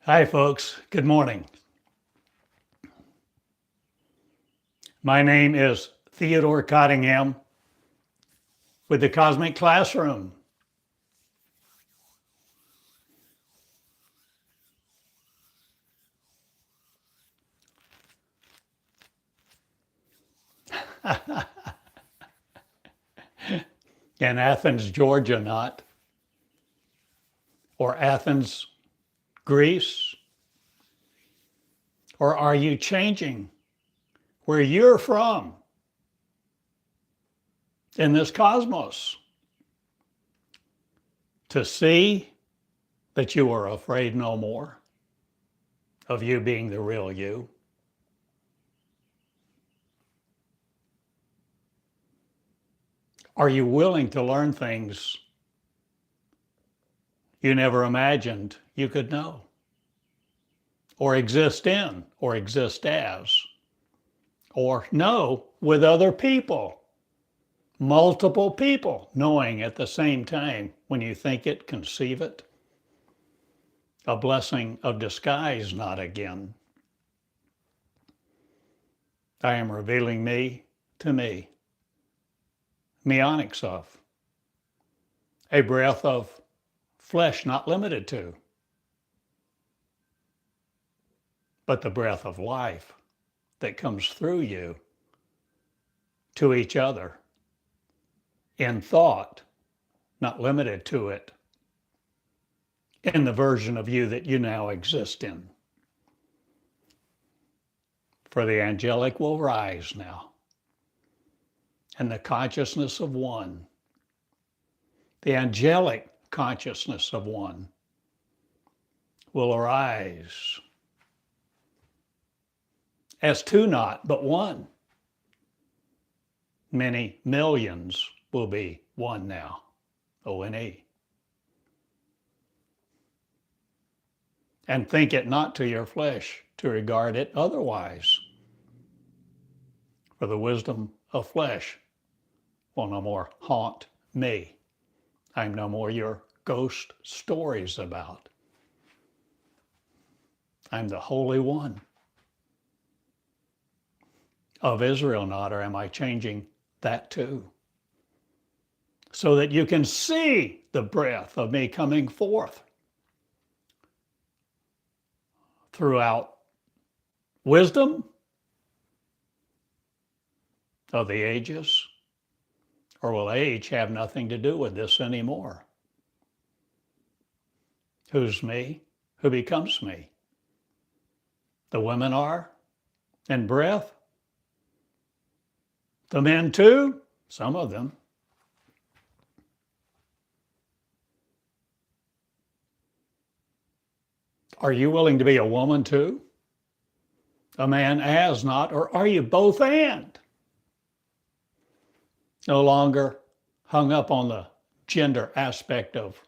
Hi, folks. Good morning. My name is Theodore Cottingham with the Cosmic Classroom. In Athens, Georgia, not. Or Athens, Greece. Or are you changing where you're from in this cosmos to see that you are afraid no more of you being the real you? Are you willing to learn things you never imagined you could know, or exist in, or exist as, or know with other people, multiple people knowing at the same time when you think it, conceive it? A blessing of disguise, not again. I am revealing me to me. Meonics of. A breath of flesh not limited to, but the breath of life that comes through you to each other in thought, not limited to it, in the version of you that you now exist in. For the angelic will rise now, and the consciousness of one, the angelic consciousness of one, will arise as two not, but one. Many millions will be one now, O-N-E. And think it not to your flesh to regard it otherwise. For the wisdom of flesh will no more haunt me. I'm no more your ghost stories about. I'm the Holy One of Israel, not, or am I changing that too? So that you can see the breath of me coming forth throughout wisdom of the ages, or will age have nothing to do with this anymore? Who's me? Who becomes me? The women are, and breath. The men too, some of them. Are you willing to be a woman too? A man as, not, or are you both and? No longer hung up on the gender aspect of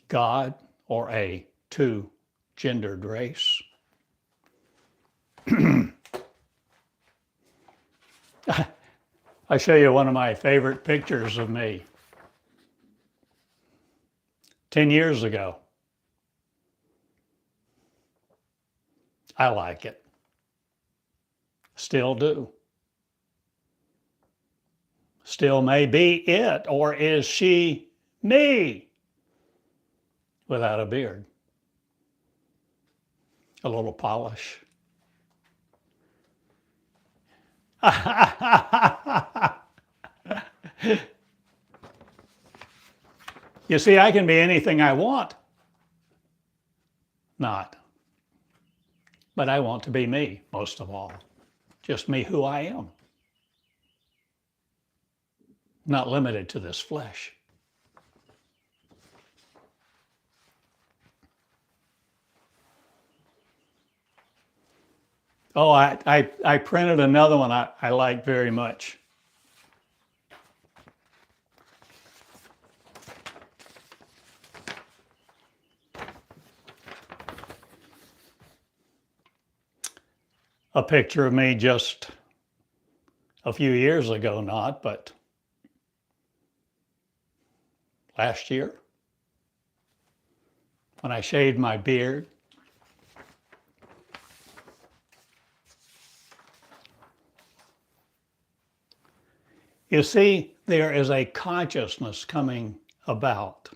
God or a two-gendered race. I show you one of my favorite pictures of me. 10 years ago. I like it. Still do. Still may be it, or is she me? Without a beard. A little polish. You see, I can be anything I want. Not. But I want to be me, most of all. Just me, who I am. Not limited to this flesh. Oh, I printed another one I like very much. A picture of me just a few years ago, not, but last year. when I shaved my beard. You see, there is a consciousness coming about.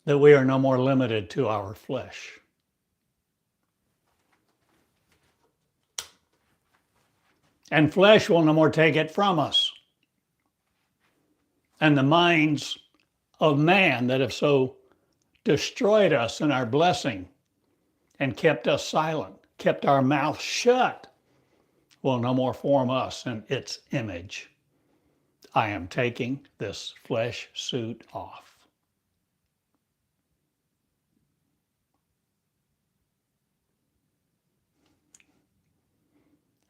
That we are no more limited to our flesh. And flesh will no more take it from us. And the minds of man that have so destroyed us in our blessing and kept us silent, kept our mouth shut, will no more form us in its image. I am taking this flesh suit off.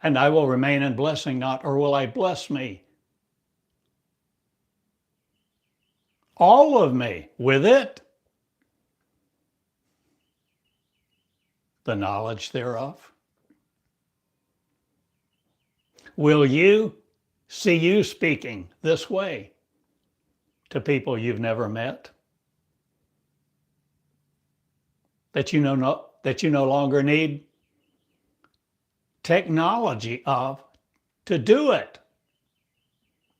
And I will remain in blessing not, or will I bless me? All of me with it, the knowledge thereof. Will you see you speaking this way to people you've never met? That you no longer need technology of to do it,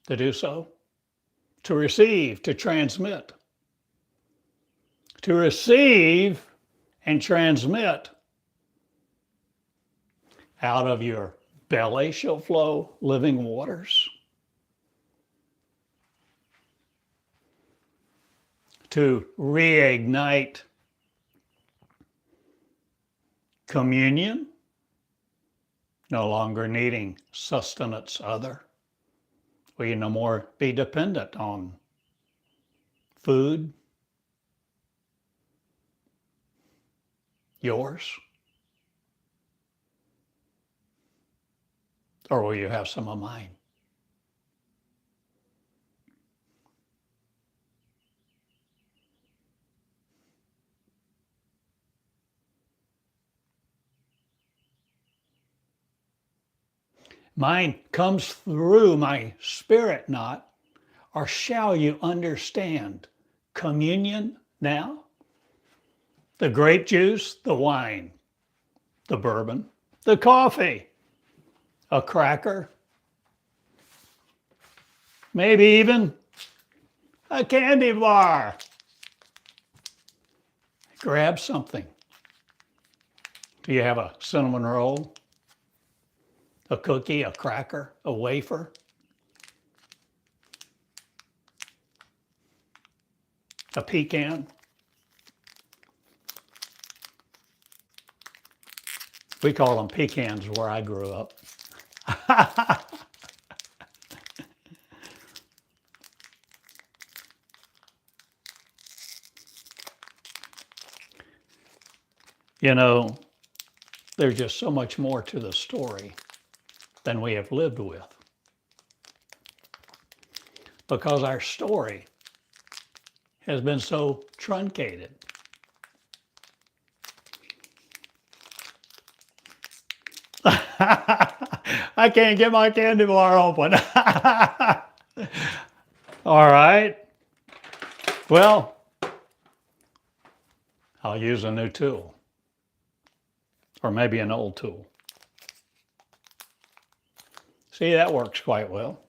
to do so, to receive, to transmit. To receive and transmit. Out of your belly shall flow living waters. To reignite communion, no longer needing sustenance other. Will you no more be dependent on food, yours? Or will you have some of mine? Mine comes through my spirit not, or shall you understand communion now? The grape juice, the wine, the bourbon, the coffee, a cracker, maybe even a candy bar. Grab something. Do you have a cinnamon roll? A cookie, a cracker, a wafer? A pecan? We call them pecans where I grew up. You know, there's just so much more to the story than we have lived with. Because our story has been so truncated. I can't get my candy bar open. All right. Well, I'll use a new tool. Or maybe an old tool. See, that works quite well.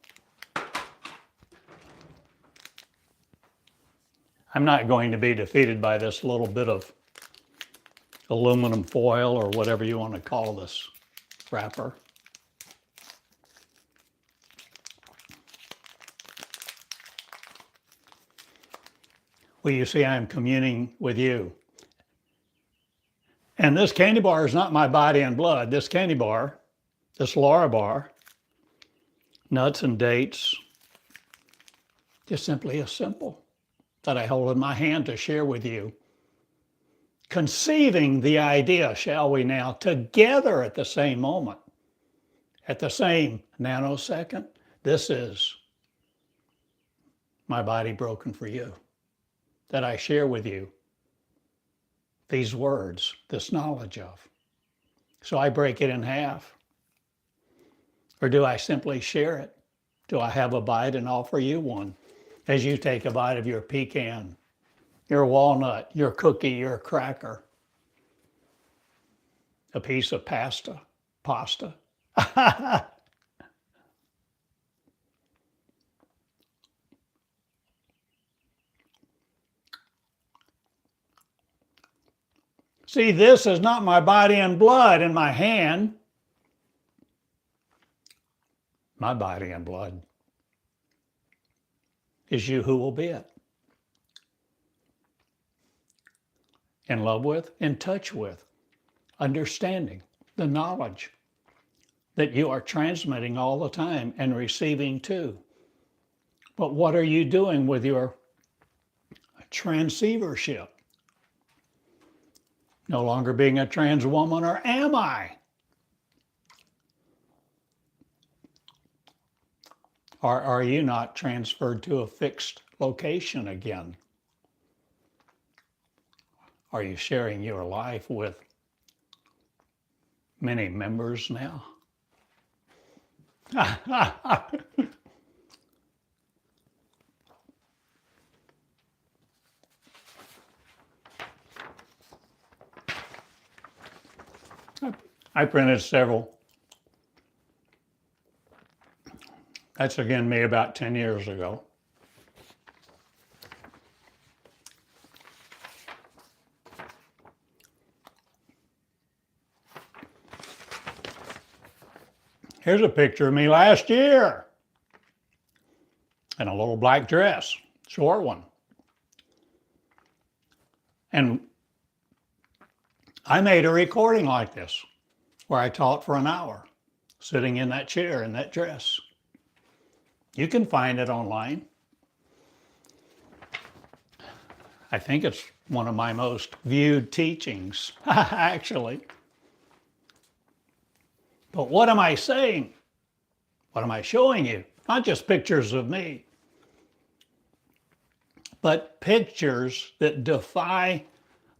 I'm not going to be defeated by this little bit of aluminum foil or whatever you want to call this wrapper. Well, you see, I'm communing with you. And this candy bar is not my body and blood. This candy bar, this Laura bar, nuts and dates, just simply a symbol that I hold in my hand to share with you. Conceiving the idea, shall we now, together at the same moment, at the same nanosecond, this is my body broken for you, that I share with you these words, this knowledge of. So I break it in half. Or do I simply share it? Do I have a bite and offer you one as you take a bite of your pecan, your walnut, your cookie, your cracker, a piece of pasta? See, this is not my body and blood in my hand. My body and blood is you who will be it. In love with, in touch with, understanding the knowledge that you are transmitting all the time and receiving too. But what are you doing with your transceivership? No longer being a trans woman, or am I? Or are you not transferred to a fixed location again? Are you sharing your life with many members now? I printed several. That's again me about 10 years ago. Here's a picture of me last year in a little black dress, short one. And I made a recording like this where I taught for an hour, sitting in that chair in that dress. You can find it online. I think it's one of my most viewed teachings, actually. But what am I saying? What am I showing you? Not just pictures of me, but pictures that defy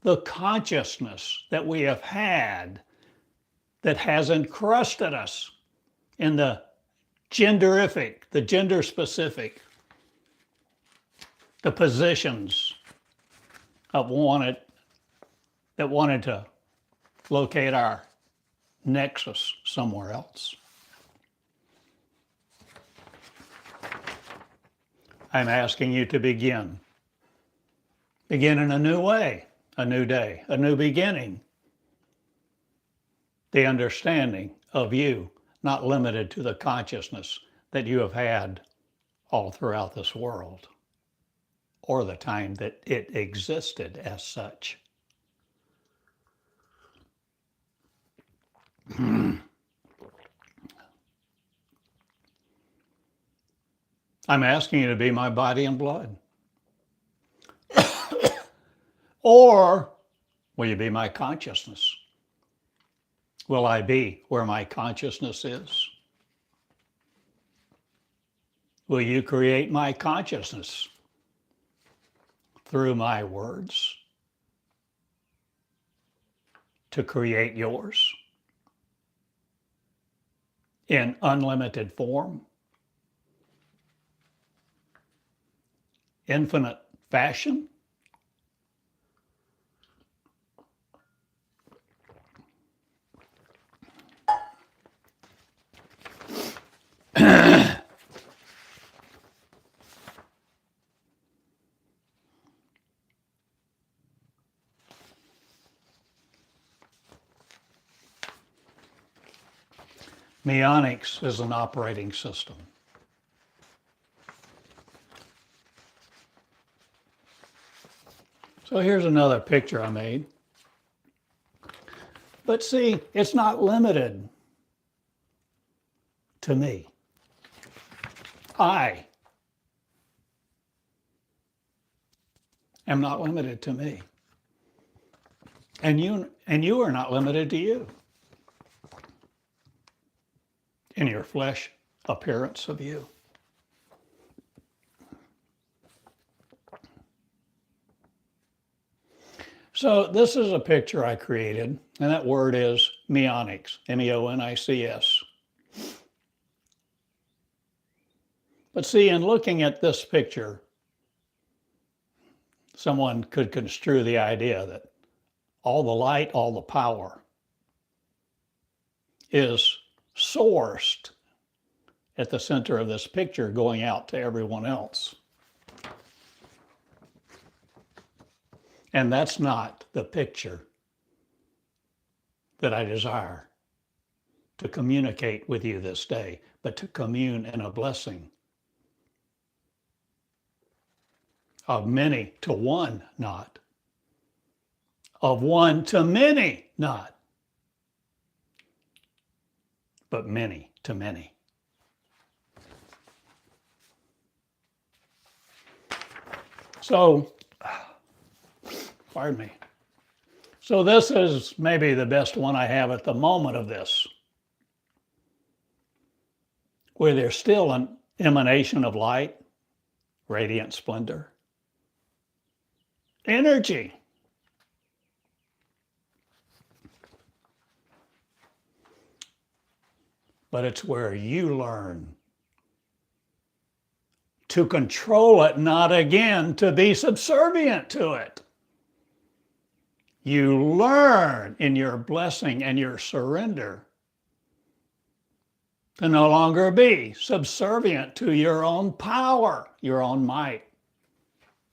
the consciousness that we have had that has encrusted us in the genderific, the gender specific, the positions that wanted to locate our nexus somewhere else. I'm asking you to begin in a new way, a new day, a new beginning. The understanding of you, not limited to the consciousness that you have had all throughout this world, or the time that it existed as such. I'm asking you to be my body and blood. Or will you be my consciousness? Will I be where my consciousness is? Will you create my consciousness through my words to create yours in unlimited form, infinite fashion? Mionics is an operating system. So here's another picture I made. But see, it's not limited to me. I am not limited to me. And you are not limited to you in your flesh appearance of you. So this is a picture I created, and that word is mionics, M-E-O-N-I-C-S. But see, in looking at this picture, someone could construe the idea that all the light, all the power is sourced at the center of this picture going out to everyone else. And that's not the picture that I desire to communicate with you this day, but to commune in a blessing of many to one, not. Of one to many, not. But many to many. So, pardon me. So this is maybe the best one I have at the moment of this, where there's still an emanation of light, radiant splendor, energy. But it's where you learn to control it, not again to be subservient to it. You learn in your blessing and your surrender to no longer be subservient to your own power, your own might,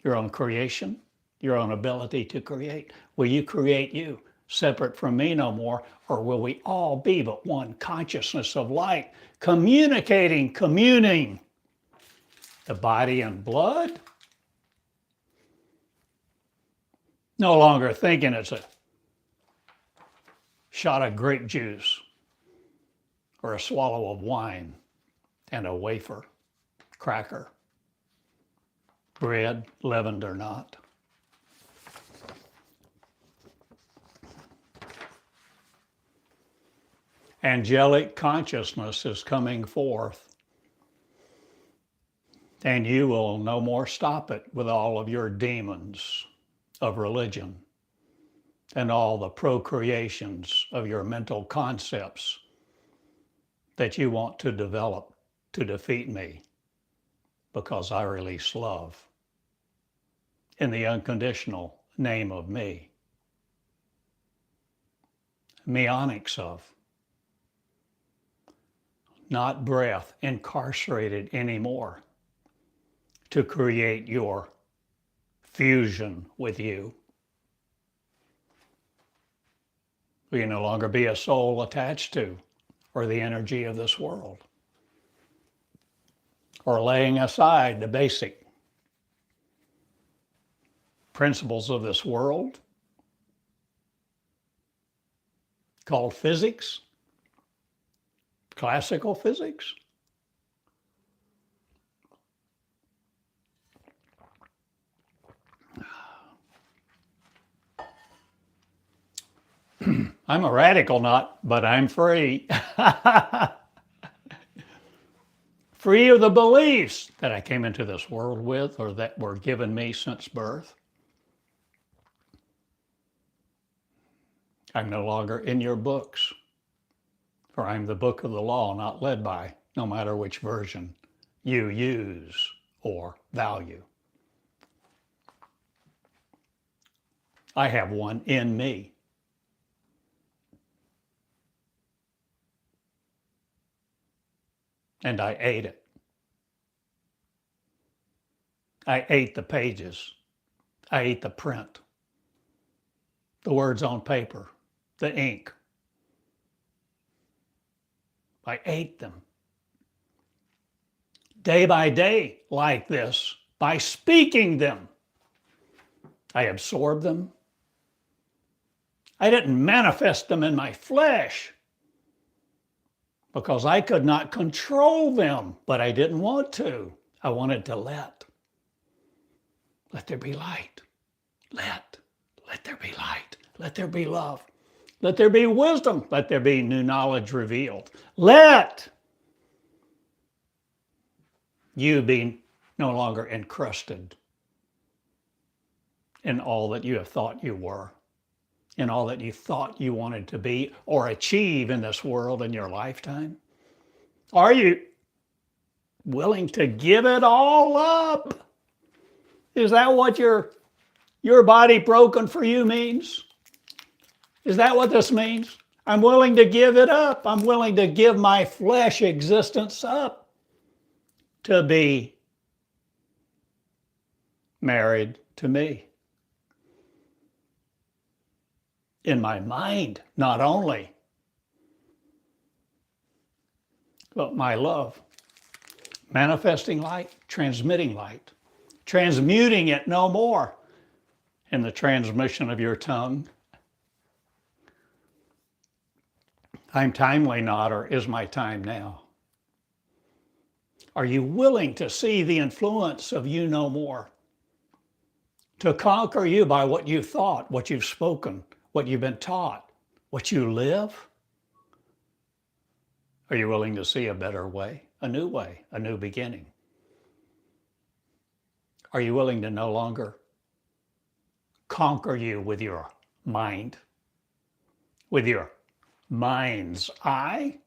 your own creation, your own ability to create. Will you create you separate from me no more, or will we all be but one consciousness of light, communicating, communing, the body and blood? No longer thinking it's a shot of grape juice or a swallow of wine and a wafer, cracker, bread, leavened or not. Angelic consciousness is coming forth, and you will no more stop it with all of your demons of religion and all the procreations of your mental concepts that you want to develop to defeat me, because I release love in the unconditional name of me. Meonics of, not breath, incarcerated anymore to create your fusion with you. Will you no longer be a soul attached to, or the energy of this world, or laying aside the basic principles of this world called physics, classical physics? I'm a radical nut, but I'm free. Free of the beliefs that I came into this world with, or that were given me since birth. I'm no longer in your books, for I'm the book of the law, not led by, no matter which version you use or value. I have one in me. And I ate it. I ate the pages. I ate the print, the words on paper, the ink. I ate them. Day by day, like this, by speaking them. I absorbed them. I didn't manifest them in my flesh, because I could not control them, but I didn't want to. I wanted to let there be light. Let there be light. Let there be love. Let there be wisdom. Let there be new knowledge revealed. Let you be no longer encrusted in all that you have thought you were, in all that you thought you wanted to be or achieve in this world in your lifetime. Are you willing to give it all up. Is that what your body broken for you means? Is that what this means? I'm willing to give it up. I'm willing to give my flesh existence up to be married to me. In my mind, not only, but my love. Manifesting light, transmitting light, transmuting it no more in the transmission of your tongue. I'm timely not, or is my time now? Are you willing to see the influence of you no more? To conquer you by what you've thought, what you've spoken, what you've been taught, what you live? Are you willing to see a better way, a new beginning? Are you willing to no longer conquer you with your mind, with your mind's eye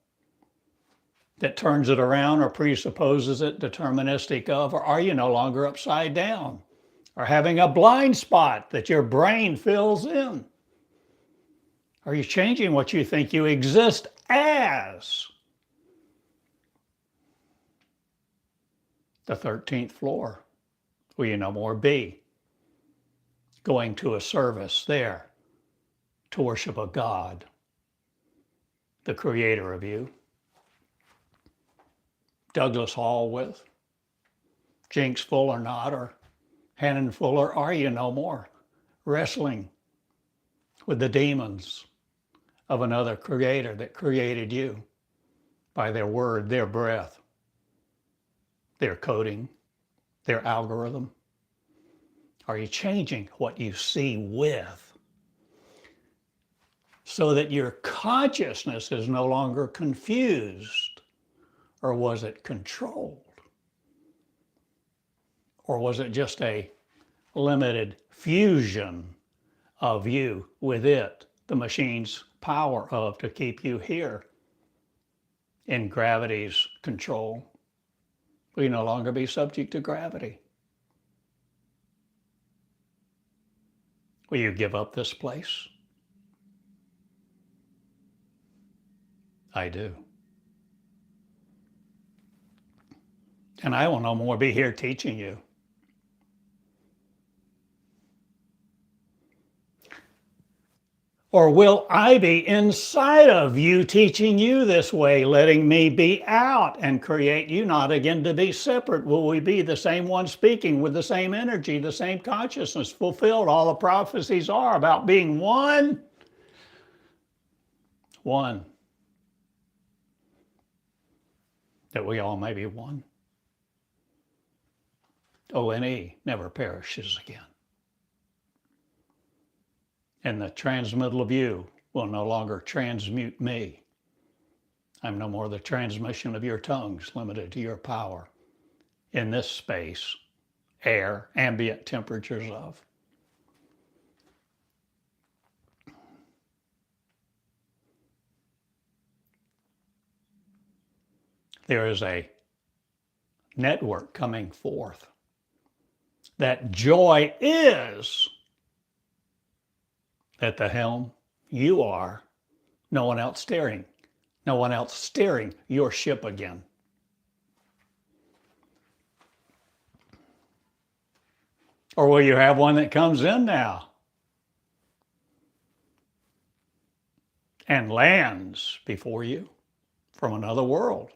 that turns it around or presupposes it deterministic of? Or are you no longer upside down or having a blind spot that your brain fills in? Are you changing what you think you exist as? The 13th floor, will you no more be going to a service there to worship a God, the creator of you? Douglas Hall with Jinx Fuller not, or Hannon Fuller, are you no more wrestling with the demons of another creator that created you by their word, their breath, their coding, their algorithm? Are you changing what you see with so that your consciousness is no longer confused? Or was it controlled? Or was it just a limited fusion of you with it, the machine's power of to keep you here in gravity's control? Will you no longer be subject to gravity? Will you give up this place? I do. And I will no more be here teaching you. Or will I be inside of you, teaching you this way, letting me be out and create you not again to be separate? Will we be the same one speaking with the same energy, the same consciousness, fulfilled? All the prophecies are about being one. One. That we all may be one. O-N-E never perishes again. And the transmittal of you will no longer transmute me. I'm no more the transmission of your tongues, limited to your power in this space, air, ambient temperatures of. There is a network coming forth. That joy is at the helm. You are. No one else steering. No one else steering your ship again. Or will you have one that comes in now and lands before you from another world,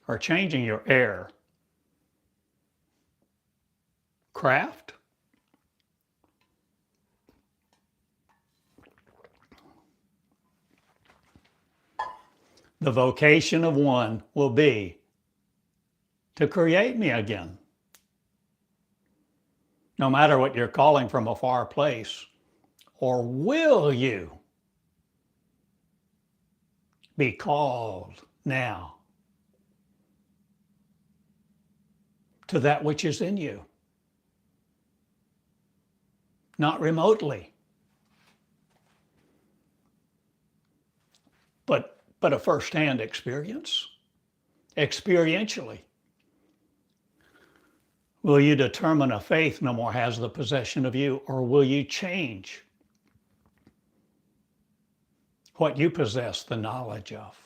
or changing your air craft? The vocation of one will be to create me again. No matter what you're calling from a far place, or will you be called now to that which is in you? Not remotely, but a first-hand experience, experientially. Will you determine a faith no more has the possession of you, or will you change what you possess the knowledge of?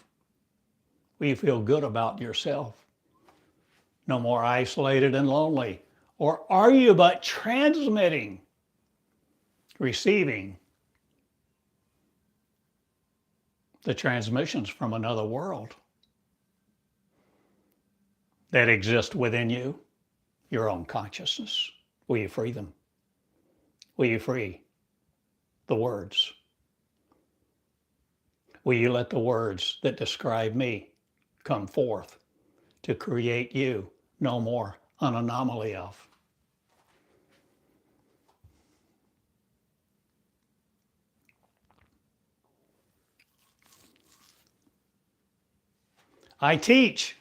Will you feel good about yourself? No more isolated and lonely? Or are you but transmitting, receiving the transmissions from another world that exist within you, your own consciousness? Will you free them? Will you free the words? Will you let the words that describe me come forth to create you no more an anomaly of? I teach.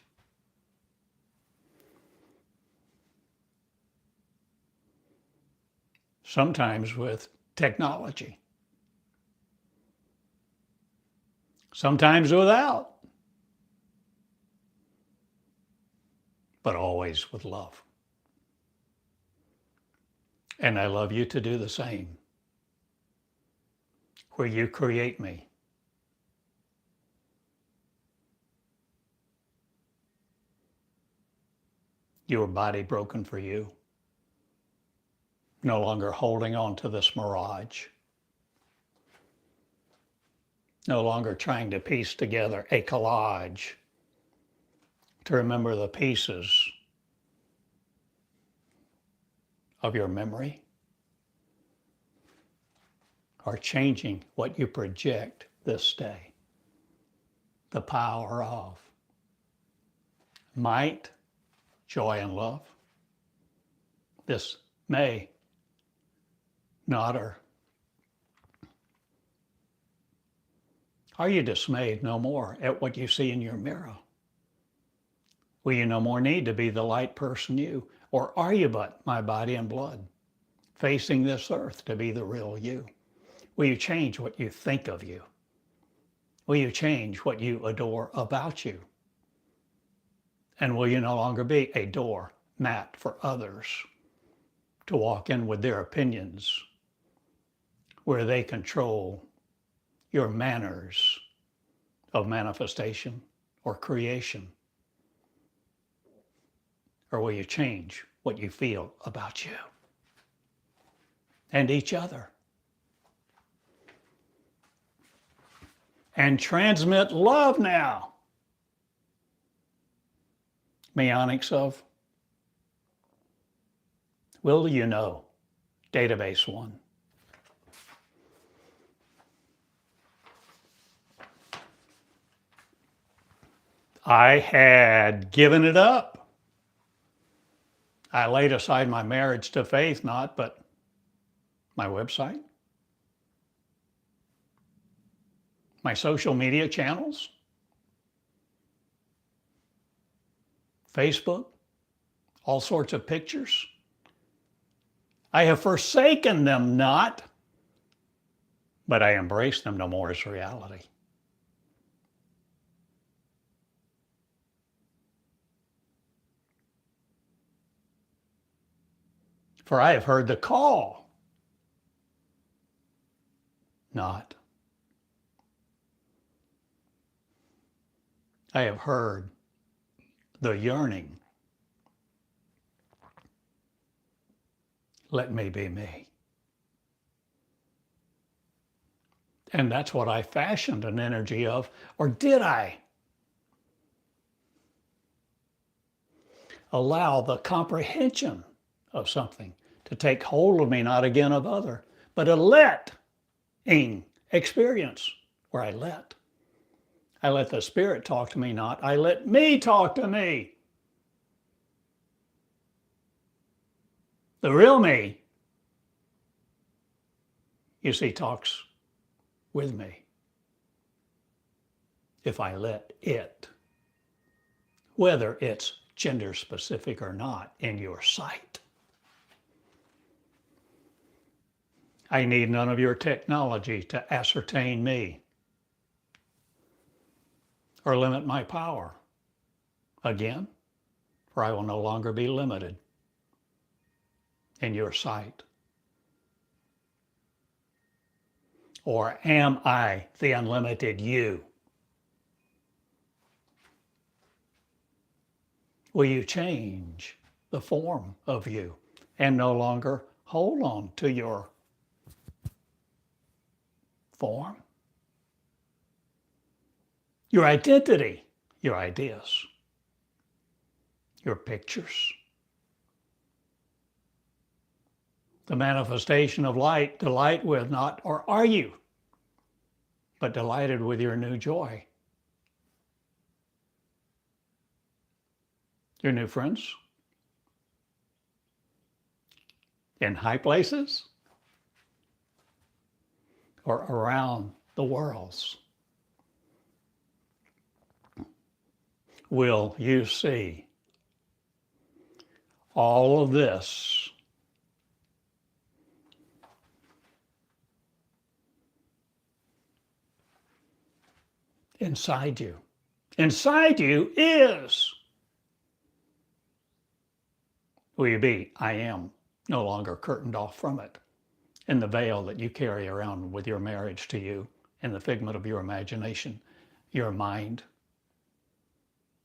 Sometimes with technology. Sometimes without. But always with love. And I love you to do the same. Where you create me. Your body broken for you. No longer holding on to this mirage. No longer trying to piece together a collage to remember the pieces of your memory, or changing what you project this day. The power of might, joy, and love. This may not, or are you dismayed no more at what you see in your mirror? Will you no more need to be the light person you? Or are you but my body and blood, facing this earth to be the real you? Will you change what you think of you? Will you change what you adore about you? And will you no longer be a door mat for others to walk in with their opinions, where they control your manners of manifestation or creation? Or will you change what you feel about you and each other? And transmit love now. Meonics of will you know, database 1. I had given it up. I laid aside my marriage to faith, not but my website, my social media channels, Facebook, all sorts of pictures. I have forsaken them not, but I embrace them no more as reality. For I have heard the call, not. I have heard the yearning. Let me be me. And that's what I fashioned an energy of, or did I? Allow the comprehension of something to take hold of me, not again of other, but a letting experience where I let. I let the Spirit talk to me, not I let me talk to me. The real me, you see, talks with me if I let it, whether it's gender specific or not in your sight. I need none of your technology to ascertain me or limit my power. Again, for I will no longer be limited. in your sight? Or am I the unlimited you? Will you change the form of you and no longer hold on to your form, your identity, your ideas, your pictures? The manifestation of light, delight with not, or are you, but delighted with your new joy, your new friends, in high places or around the worlds? Will you see all of this inside you? Inside you is, will you be, I am, no longer curtained off from it, in the veil that you carry around with your marriage to you, in the figment of your imagination, your mind.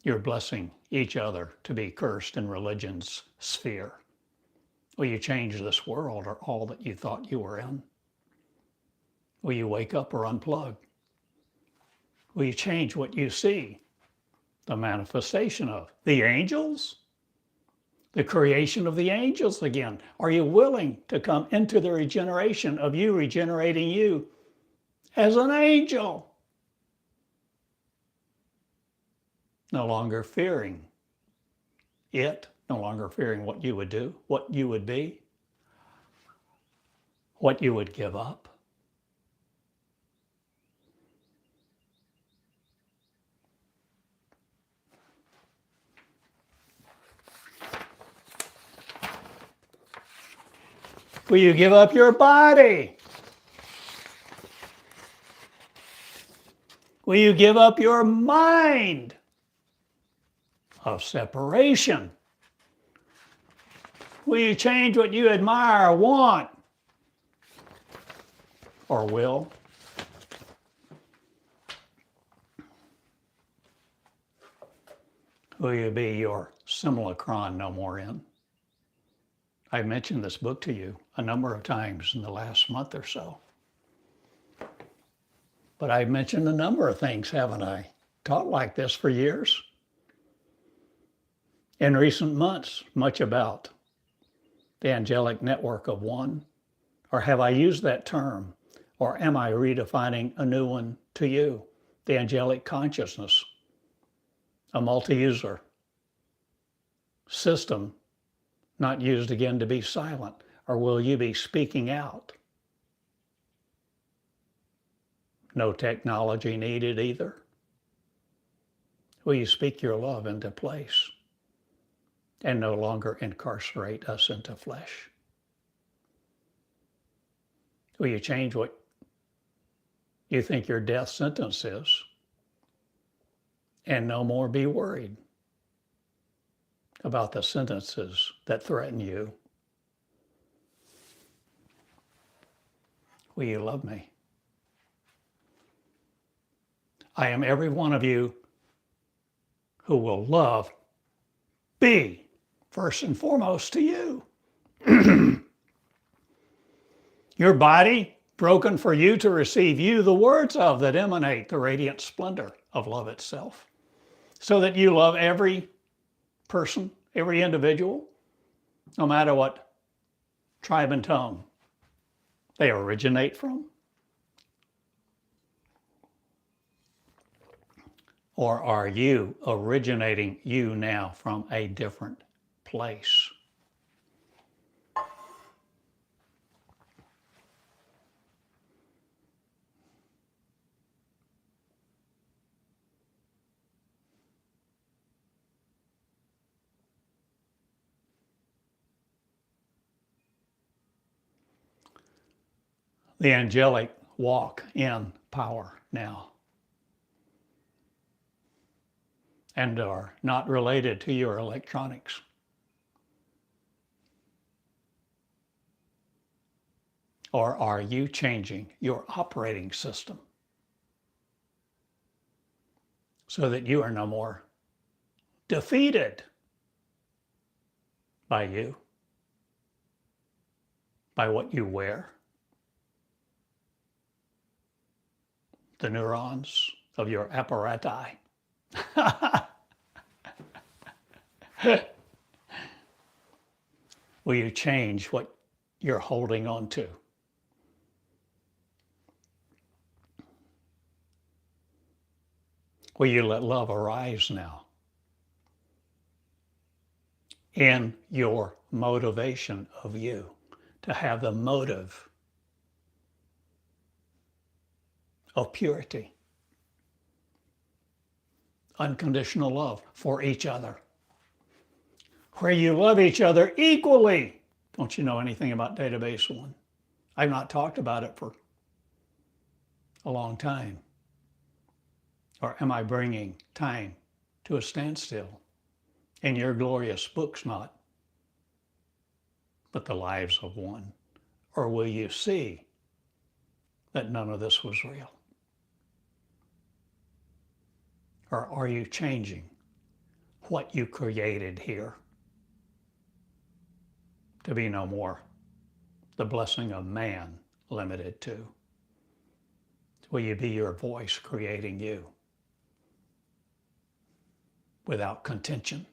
You're blessing each other to be cursed in religion's sphere. Will you change this world or all that you thought you were in? Will you wake up or unplug? Will you change what you see? The manifestation of the angels? The creation of the angels again. Are you willing to come into the regeneration of you regenerating you as an angel? No longer fearing it, no longer fearing what you would do, what you would be, what you would give up. Will you give up your body? Will you give up your mind of separation? Will you change what you admire, want, or will? Will you be your simulacron no more in? I've mentioned this book to you a number of times in the last month or so. But I've mentioned a number of things, haven't I? Taught like this for years. In recent months, much about the angelic network of one. Or have I used that term? Or am I redefining a new one to you? The angelic consciousness, a multi-user system, not used again to be silent. Or will you be speaking out? No technology needed either. Will you speak your love into place and no longer incarcerate us into flesh? Will you change what you think your death sentence is and no more be worried about the sentences that threaten you? Will you love me? I am every one of you who will love, be first and foremost to you. Your body broken for you to receive you, the words of that emanate the radiant splendor of love itself, so that you love every person, every individual, no matter what tribe and tongue they originate from. Or are you originating you now from a different place? The angelic walk in power now and are not related to your electronics. Or are you changing your operating system so that you are no more defeated by you, by what you wear, the neurons of your apparati? Will you change what you're holding on to? Will you let love arise now in your motivation of you, to have the motive of purity, unconditional love for each other, where you love each other equally? Don't you know anything about database one? I've not talked about it for a long time. Or am I bringing time to a standstill? In your glorious books, not, but the lives of one? Or will you see that none of this was real? Or are you changing what you created here to be no more the blessing of man limited to? Will you be your voice creating you without contention,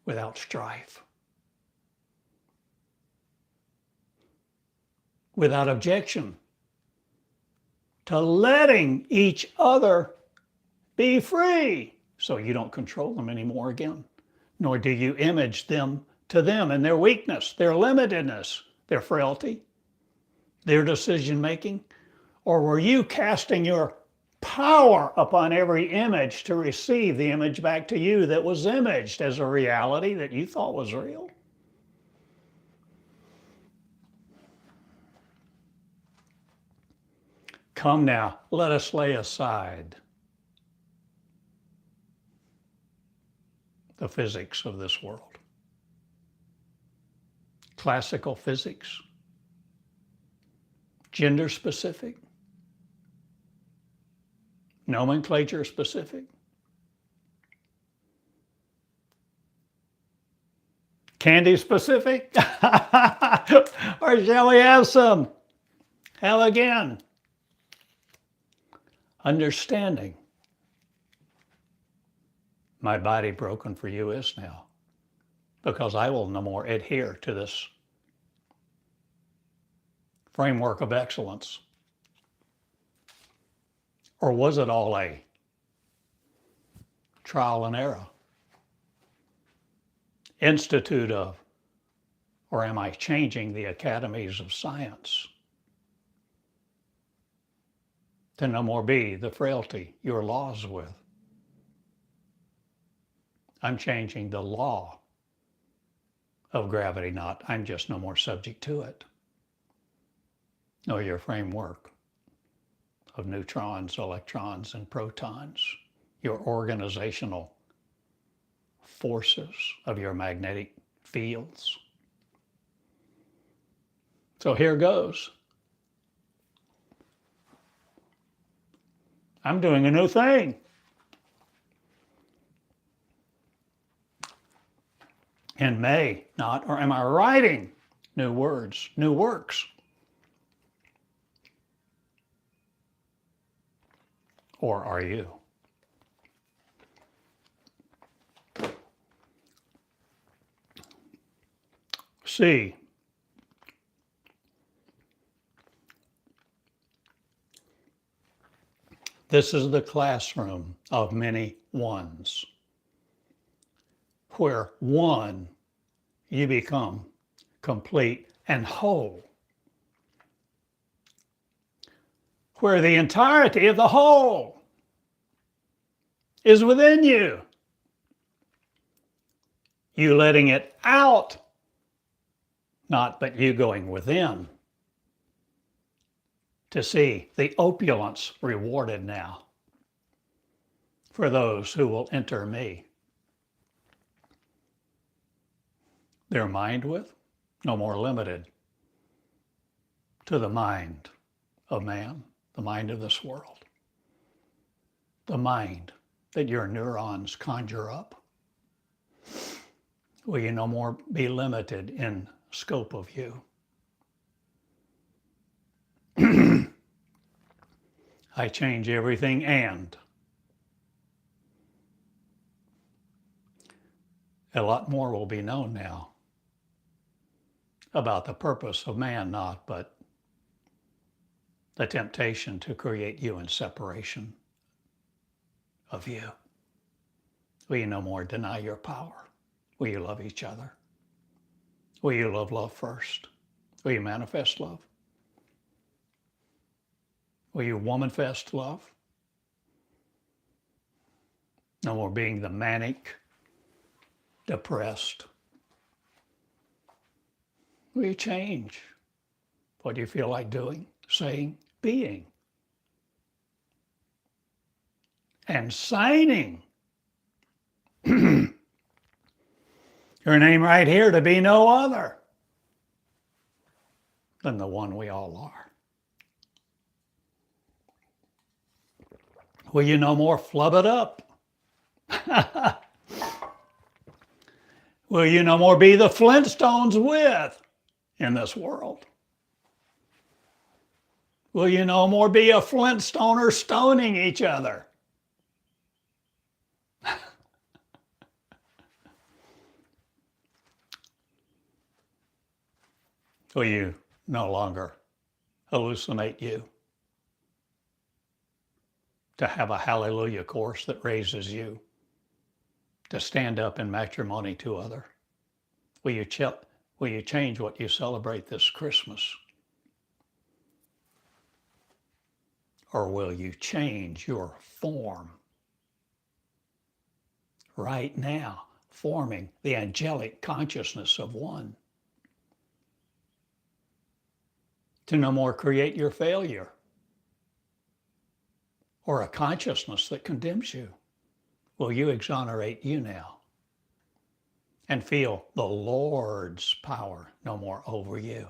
without strife, without objection, to letting each other be free, so you don't control them anymore again, nor do you image them to them and their weakness, their limitedness, their frailty, their decision making? Or were you casting your power upon every image to receive the image back to you that was imaged as a reality that you thought was real? Come now, let us lay aside the physics of this world. Classical physics, gender specific, nomenclature specific, candy specific. Or shall we have some? Have again. Understanding. My body broken for you is now, because I will no more adhere to this framework of excellence. Or was it all a trial and error? Institute of, or am I changing the academies of science to no more be the frailty you're laws with? I'm changing the law of gravity, not I'm just no more subject to it, nor your framework of neutrons, electrons, and protons, your organizational forces of your magnetic fields. So here goes. I'm doing a new thing. In May, not, or am I writing new words, new works? Or are you? C. This is the classroom of many ones, where one, you become complete and whole, where the entirety of the whole is within you. You letting it out, not but you going within to see the opulence rewarded now for those who will enter me. Their mind with, no more limited, to the mind of man, the mind of this world, the mind that your neurons conjure up? Will you no more be limited in scope of view? I change everything, and a lot more will be known now about the purpose of man, not but the temptation to create you in separation of you. Will you no more deny your power? Will you love each other? Will you love first? Will you manifest love? Will you womanifest love? No more being the manic, depressed. Will you change what you feel like doing, saying, being, and signing your name right here to be no other than the one we all are? Will you no more flub it up? Will you no more be the Flintstones with in this world? Will you no more be a Flintstoner stoning each other? Will you no longer hallucinate you to have a hallelujah course that raises you to stand up in matrimony to other? Will you change what you celebrate this Christmas? Or will you change your form right now, forming the angelic consciousness of one, to no more create your failure or a consciousness that condemns you? Will you exonerate you now and feel the Lord's power no more over you?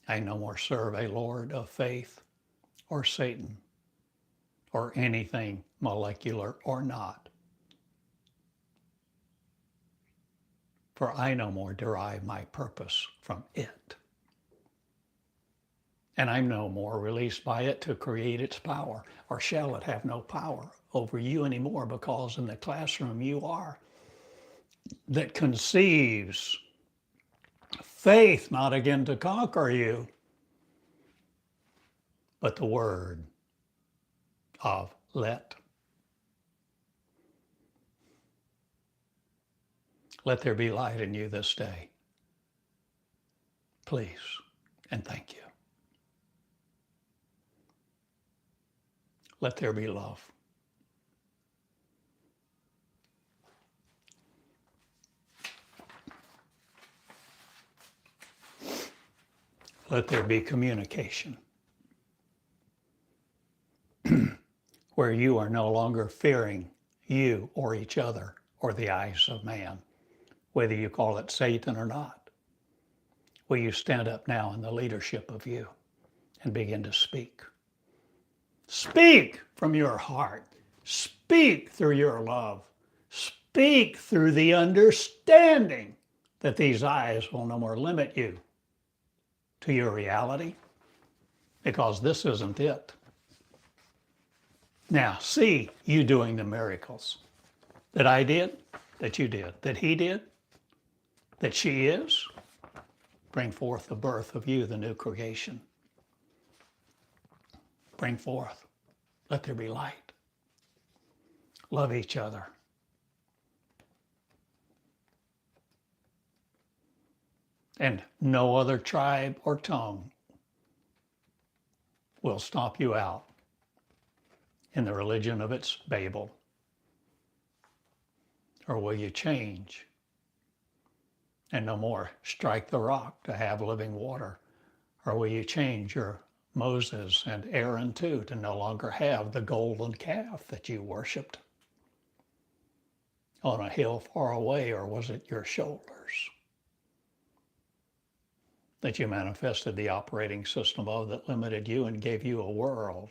I no more serve a Lord of faith or Satan or anything molecular or not. For I no more derive my purpose from it. And I'm no more released by it to create its power, or shall it have no power over you anymore, because in the classroom you are that conceives faith not again to conquer you, but the word of let. Let there be light in you this day. Please and thank you. Let there be love. Let there be communication where you are no longer fearing you or each other or the eyes of man, whether you call it Satan or not. Will you stand up now in the leadership of you and begin to speak? Speak from your heart. Speak through your love. Speak through the understanding that these eyes will no more limit you to your reality, because this isn't it. Now, see you doing the miracles that I did, that you did, that he did, that she is. Bring forth the birth of you, the new creation. Bring forth. Let there be light. Love each other. And no other tribe or tongue will stomp you out in the religion of its Babel. Or will you change and no more strike the rock to have living water? Or will you change your Moses and Aaron too, to no longer have the golden calf that you worshiped on a hill far away, or was it your shoulders? that you manifested the operating system of that limited you and gave you a world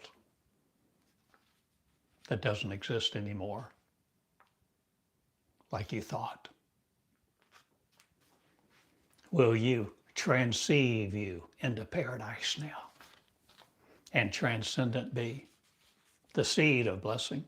that doesn't exist anymore like you thought? Will you transceive you into paradise now and transcendent be the seed of blessing?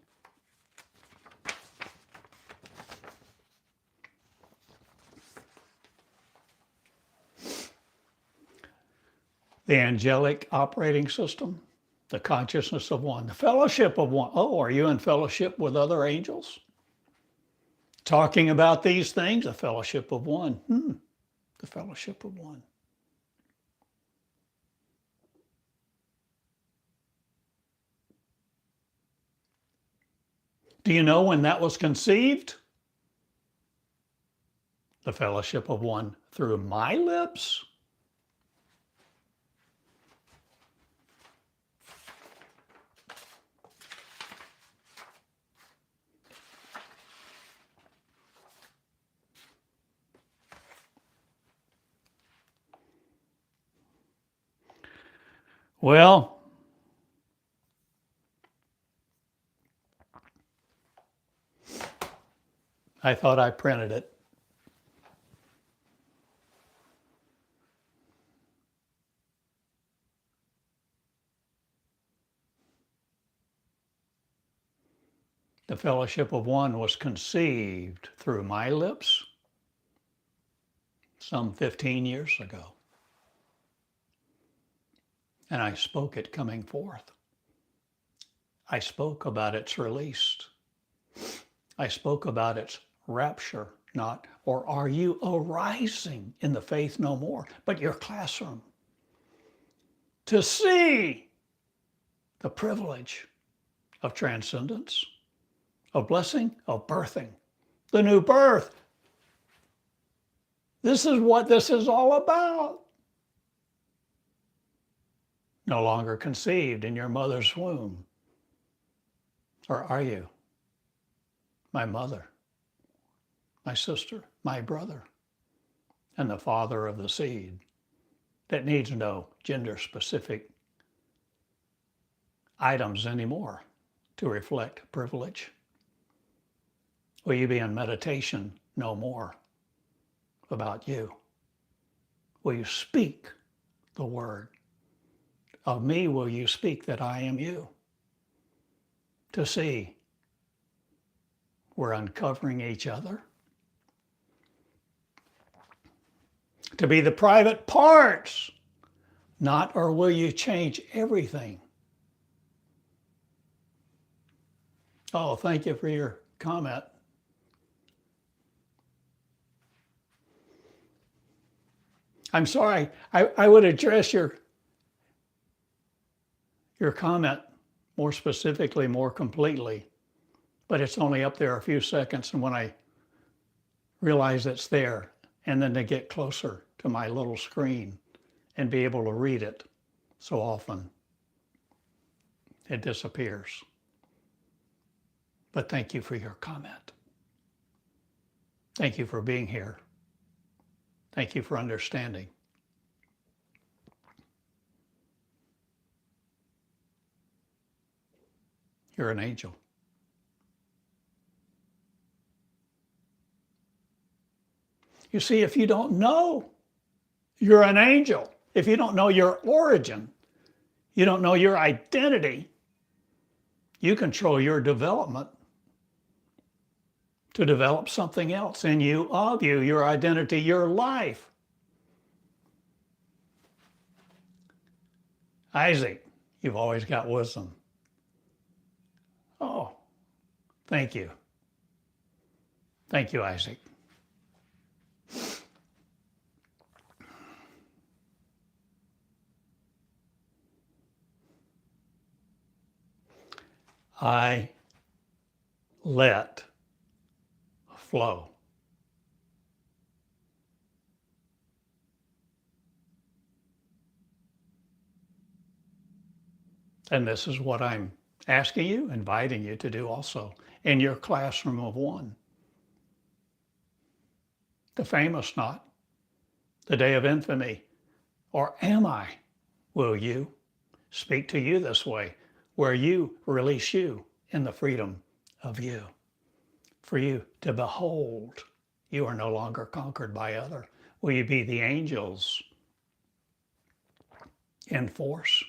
The angelic operating system, the consciousness of one, the fellowship of one. Oh, are you in fellowship with other angels? Talking about these things, the fellowship of one. The fellowship of one. Do you know when that was conceived? The fellowship of one through my lips? Well, I thought I printed it. The fellowship of one was conceived through my lips some 15 years ago. And I spoke it coming forth. I spoke about its release. I spoke about its rapture, not, or are you arising in the faith no more, but your classroom to see the privilege of transcendence, of blessing, of birthing, the new birth. This is what this is all about. No longer conceived in your mother's womb. Or are you? My mother, my sister, my brother, and the father of the seed that needs no gender-specific items anymore to reflect privilege. Will you be in meditation no more about you? Will you speak the word? Of me will you speak that I am you? To see we're uncovering each other. To be the private parts, not or will you change everything? Oh, thank you for your comment. I'm sorry, I would address your comment more specifically, more completely, but it's only up there a few seconds, and when I realize it's there, and then to get closer to my little screen and be able to read it, so often it disappears. But thank you for your comment. Thank you for being here. Thank you for understanding. You're an angel. You see, if you don't know you're an angel, if you don't know your origin, you don't know your identity, you control your development to develop something else in you, of you, your identity, your life. Isaac, you've always got wisdom. Oh, thank you. Thank you, Isaac. I let flow. And this is what I'm asking you, inviting you to do also in your classroom of one. The famous knot, the day of infamy, Or am I? Will you speak to you this way, where you release you in the freedom of you, for you to behold you are no longer conquered by other? Will you be the angels in force,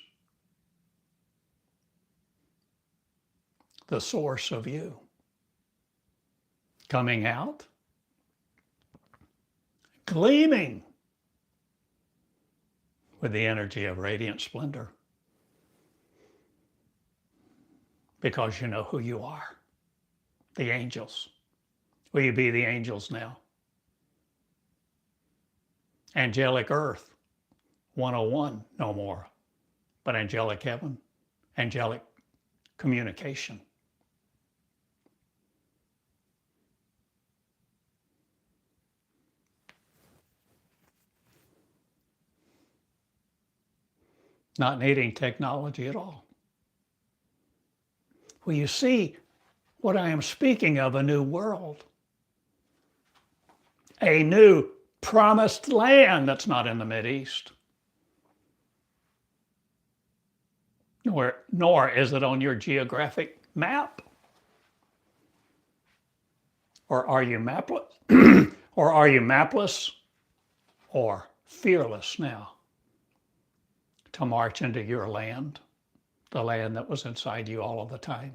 the source of you, coming out, gleaming with the energy of radiant splendor, because you know who you are, the angels. Will you be the angels now? Angelic earth 101, no more, but angelic heaven, angelic communication. Not needing technology at all. Will you see what I am speaking of, a new world? A new promised land that's not in the Mideast. Nor is it on your geographic map. Or are you mapless? Or are you mapless or fearless now to march into your land, the land that was inside you all of the time,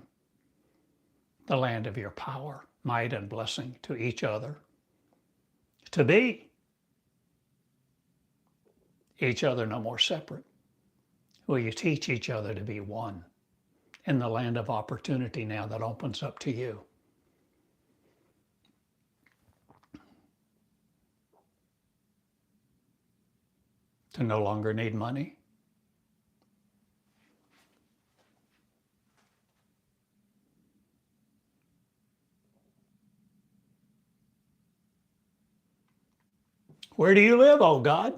the land of your power, might, and blessing to each other, to be each other no more separate? Will you teach each other to be one in the land of opportunity now that opens up to you? To no longer need money? Where do you live, oh God?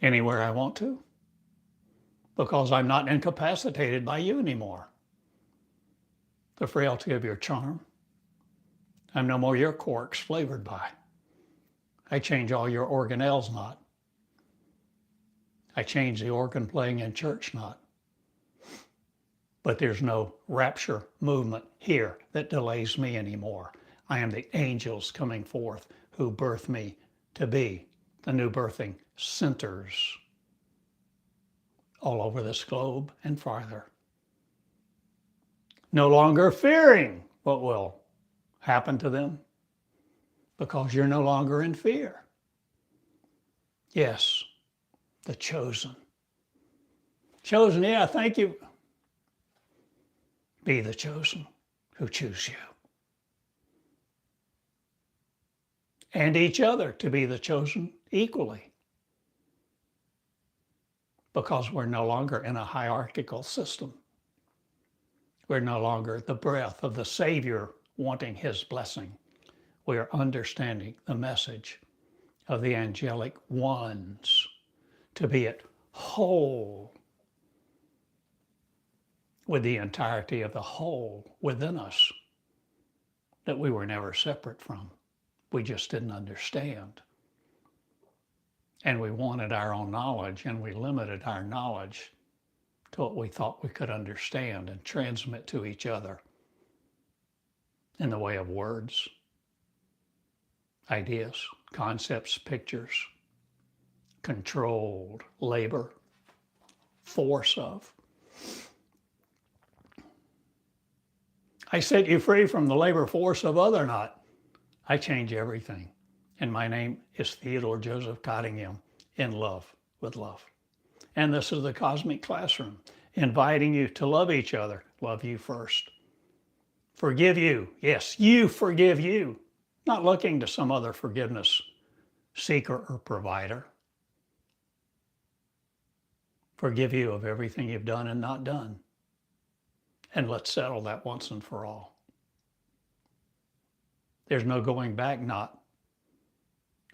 Anywhere I want to, because I'm not incapacitated by you anymore. The frailty of your charm, I'm no more your corks flavored by. I change all your organelles not. I change the organ playing in church not. But there's no rapture movement here that delays me anymore. I am the angels coming forth who birth me to be the new birthing centers all over this globe and farther. No longer fearing what will happen to them, because you're no longer in fear. Yes, the chosen. Chosen, yeah, thank you. Be the chosen who choose you. And each other to be the chosen equally. Because we're no longer in a hierarchical system. We're no longer the breath of the Savior wanting his blessing. We are understanding the message of the angelic ones to be at whole with the entirety of the whole within us that we were never separate from. We just didn't understand. And we wanted our own knowledge, and we limited our knowledge to what we thought we could understand and transmit to each other in the way of words, ideas, concepts, pictures, controlled labor, force of. I set you free from the labor force of other not. I change everything. And my name is Theodore Joseph Cottingham, in love with love. And this is the Cosmic Classroom, inviting you to love each other. Love you first. Forgive you. Yes, you forgive you. Not looking to some other forgiveness seeker or provider. Forgive you of everything you've done and not done. And let's settle that once and for all. There's no going back, not.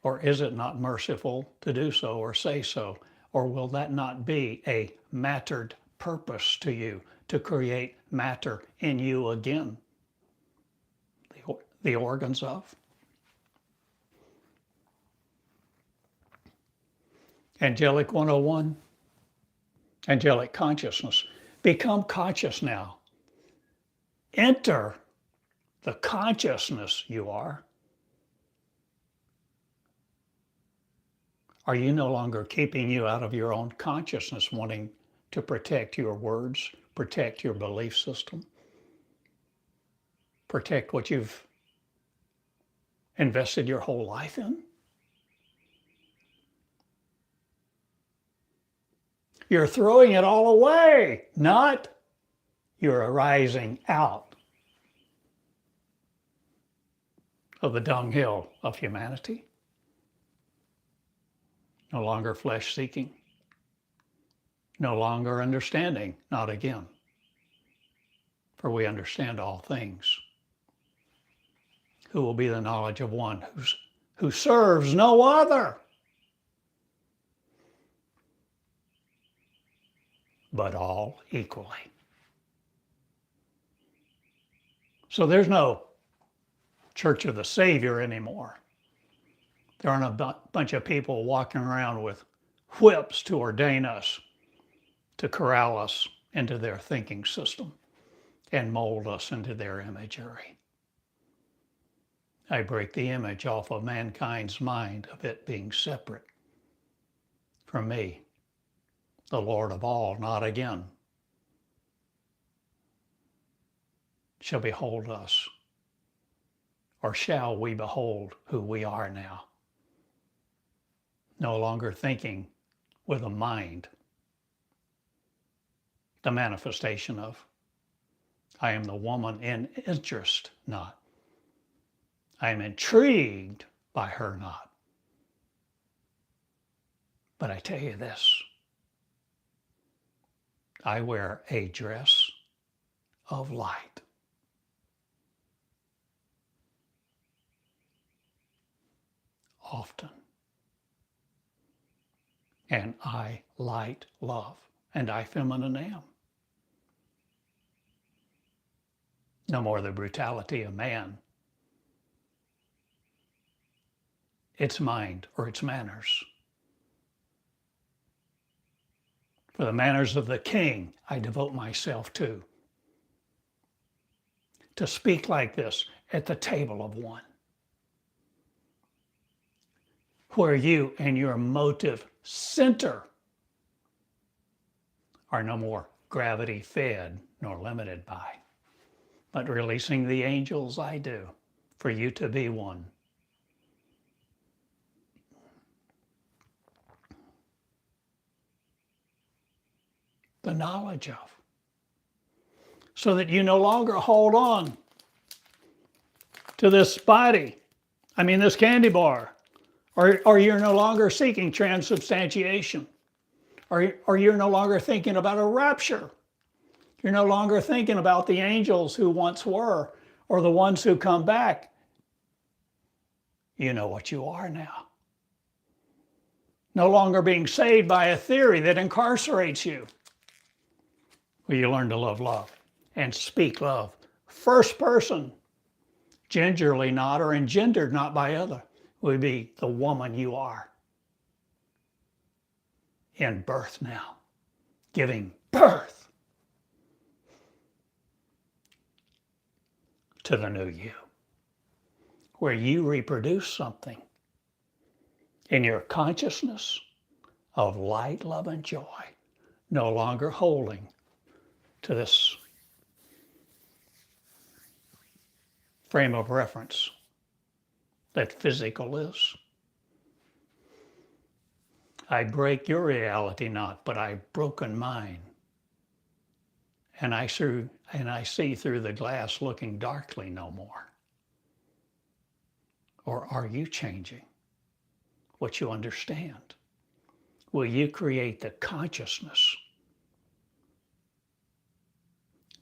Or is it not merciful to do so or say so? Or will that not be a mattered purpose to you, to create matter in you again? the organs of. Angelic 101, Angelic Consciousness. Become conscious now. Enter the consciousness you are. Are you no longer keeping you out of your own consciousness, wanting to protect your words, protect your belief system, protect what you've invested your whole life in? You're throwing it all away, not you're arising out of the dunghill of humanity. No longer flesh seeking, no longer understanding, not again. For we understand all things. Who will be the knowledge of one who serves no other, but all equally. So there's no Church of the Savior anymore. There aren't a bunch of people walking around with whips to ordain us, to corral us into their thinking system and mold us into their imagery. I break the image off of mankind's mind of it being separate from me, the Lord of all, not again, shall behold us, or shall we behold who we are now? No longer thinking with a mind, the manifestation of, I am the woman in interest not. I am intrigued by her not. But I tell you this, I wear a dress of light. Often. And I light love, and I feminine am. No more the brutality of man, its mind or its manners. For the manners of the king, I devote myself to speak like this at the table of one, where you and your motive center are no more gravity fed nor limited by, but releasing the angels I do for you to be one. The knowledge of, so that you no longer hold on to this body, this candy bar, or you're no longer seeking transubstantiation, or you're no longer thinking about a rapture. You're no longer thinking about the angels who once were, or the ones who come back. You know what you are now. No longer being saved by a theory that incarcerates you. Well, you learn to love love and speak love. First person, gingerly not or engendered not by other, would be the woman you are. In birth now, giving birth to the new you, where you reproduce something in your consciousness of light, love, and joy, no longer holding to this frame of reference that physical is. I break your reality not, but I've broken mine. And I see through the glass looking darkly no more. Or are you changing what you understand? Will you create the consciousness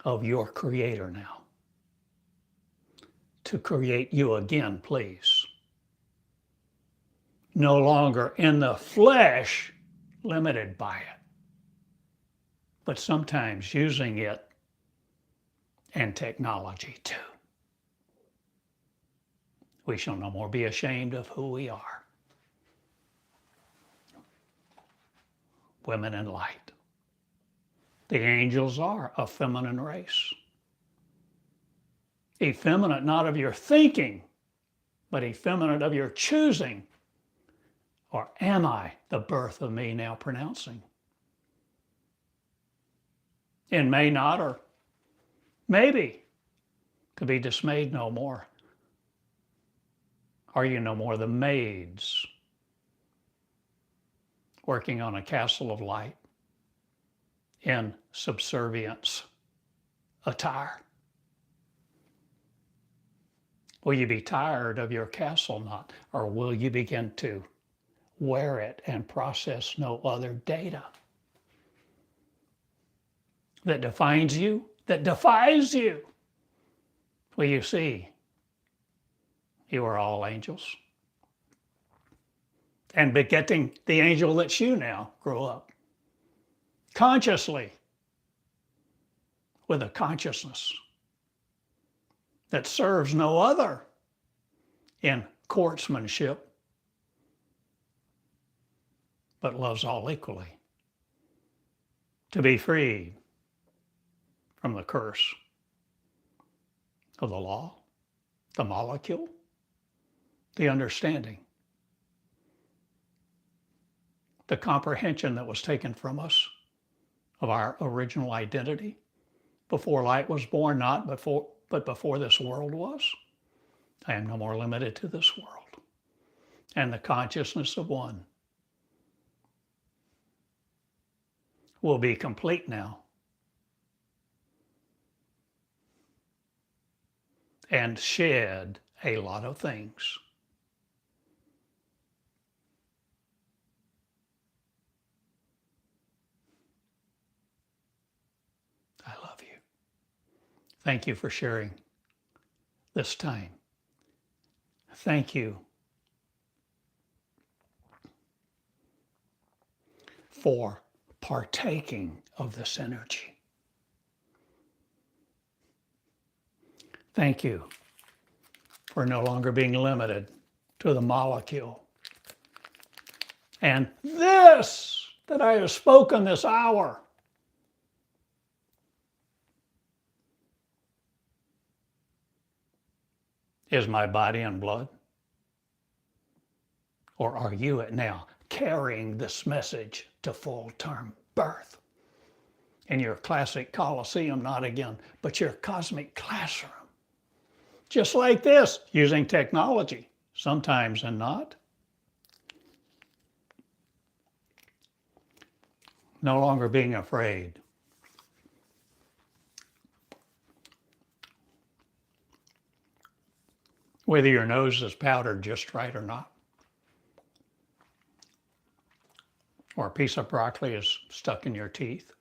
of your Creator now? To create you again, please. No longer in the flesh, limited by it, but sometimes using it and technology too. We shall no more be ashamed of who we are. Women in light. The angels are a feminine race. Effeminate not of your thinking, but effeminate of your choosing. Or am I the birth of me now pronouncing? And may not, or maybe, to be dismayed no more. Are you no more the maids working on a castle of light in subservience attire? Will you be tired of your castle knot, or will you begin to wear it and process no other data that defines you, that defies you? Will you see you are all angels? And begetting the angel that's you now grow up consciously with a consciousness that serves no other in courtsmanship, but loves all equally, to be freed from the curse of the law, the molecule, the understanding, the comprehension that was taken from us of our original identity before light was born, but before this world was. I am no more limited to this world. And the consciousness of one will be complete now. And shed a lot of things. I love you. Thank you for sharing this time. Thank you for partaking of this energy. Thank you for no longer being limited to the molecule. And this that I have spoken this hour is my body and blood? Or are you it now, carrying this message to full-term birth? In your classic Coliseum, not again, but your cosmic classroom. Just like this, using technology, sometimes and not. No longer being afraid. Whether your nose is powdered just right or not. Or a piece of broccoli is stuck in your teeth.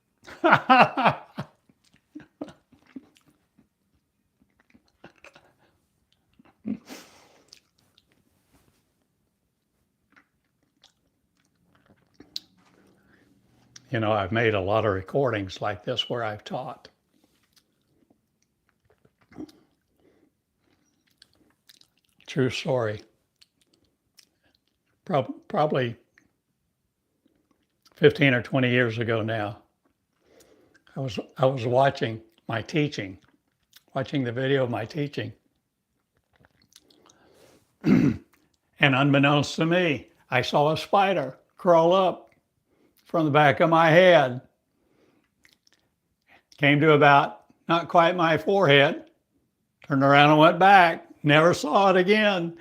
You know, I've made a lot of recordings like this where I've taught. True story. Probably 15 or 20 years ago now, I was watching my teaching, watching the video of my teaching. And unbeknownst to me, I saw a spider crawl up from the back of my head. Came to about not quite my forehead, turned around and went back, never saw it again.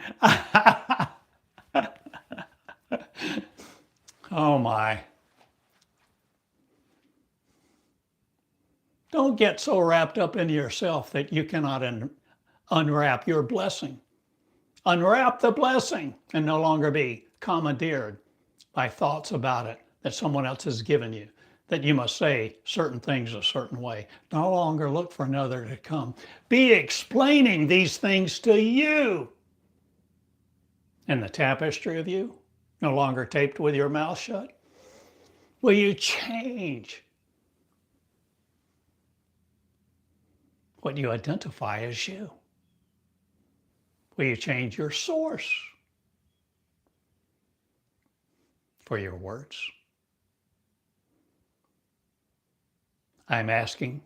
Oh my. Don't get so wrapped up into yourself that you cannot unwrap your blessing. Unwrap the blessing and no longer be commandeered by thoughts about it that someone else has given you, that you must say certain things a certain way. No longer look for another to come. Be explaining these things to you. And the tapestry of you, no longer taped with your mouth shut. Will you change what you identify as you? Will you change your source for your words? I'm asking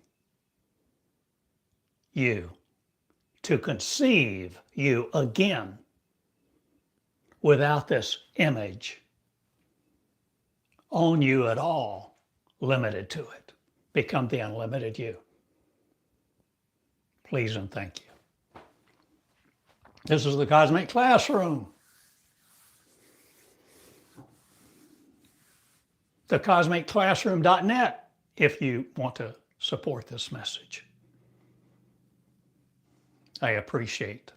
you to conceive you again without this image on you at all, limited to it. Become the unlimited you. Please and thank you. This is the Cosmic Classroom. thecosmicclassroom.net if you want to support this message. I appreciate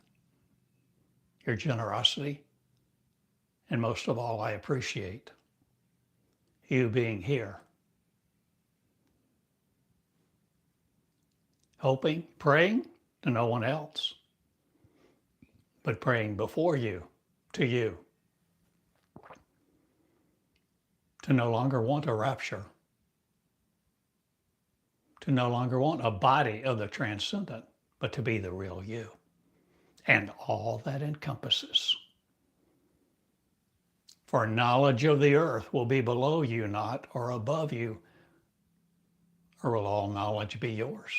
your generosity, and most of all, I appreciate you being here, hoping, praying to no one else, but praying before you, to you, to no longer want a rapture, to no longer want a body of the transcendent, but to be the real you, and all that encompasses. For knowledge of the earth will be below you not, or above you, or will all knowledge be yours?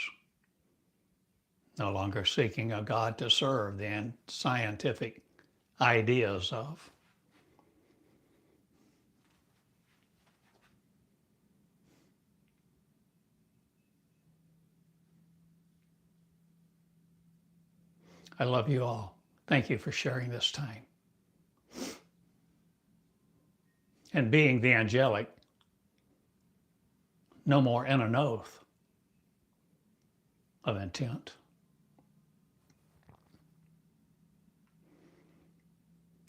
No longer seeking a God to serve the scientific ideas of. I love you all. Thank you for sharing this time. And being the angelic, no more in an oath of intent.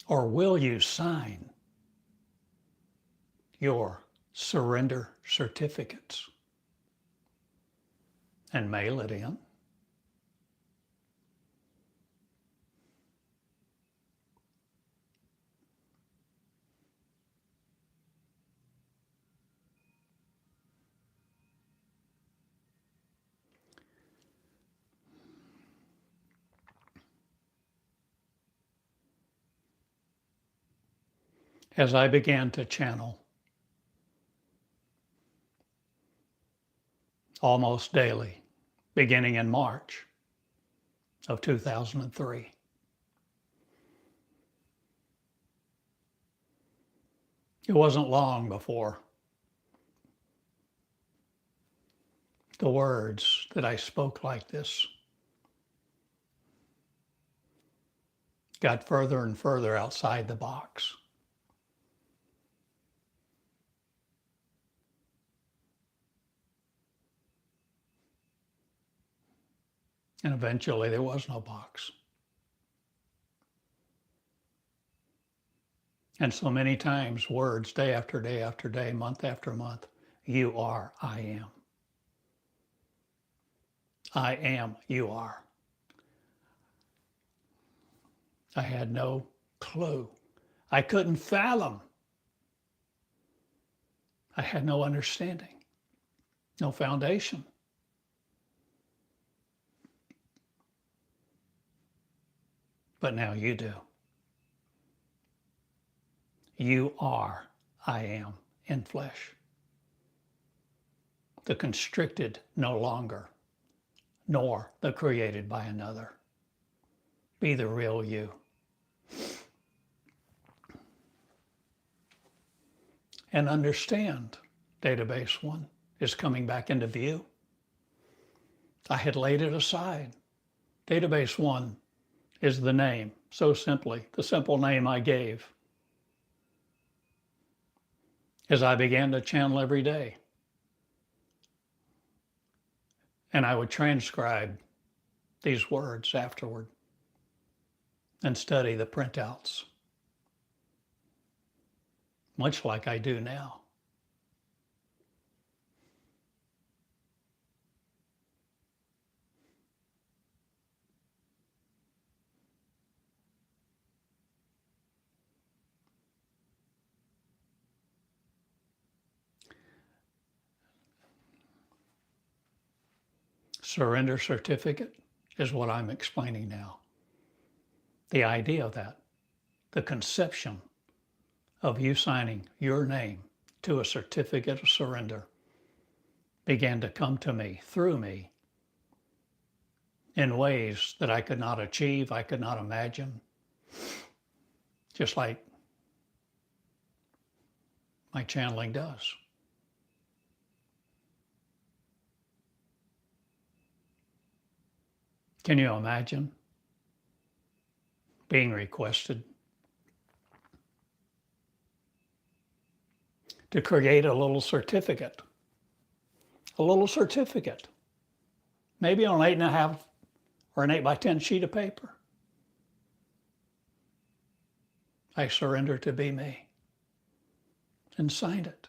Or will you sign your surrender certificates and mail it in? As I began to channel almost daily, beginning in March of 2003, it wasn't long before the words that I spoke like this got further and further outside the box. And eventually there was no box. And so many times, words day after day after day, month after month, you are, I am. I am, you are. I had no clue. I couldn't fathom. I had no understanding, no foundation. But now you do. You are, I am, in flesh. The constricted no longer, nor the created by another. Be the real you. And understand, Database One is coming back into view. I had laid it aside. Database One is the name, so simply, the simple name I gave as I began to channel every day. And I would transcribe these words afterward and study the printouts, much like I do now. Surrender certificate is what I'm explaining now. The idea of that, the conception of you signing your name to a certificate of surrender began to come to me, through me, in ways that I could not achieve, I could not imagine. Just like my channeling does. Can you imagine being requested to create a little certificate? A little certificate, maybe on an 8.5 or an 8x10 sheet of paper. I surrender to be me, and sign it.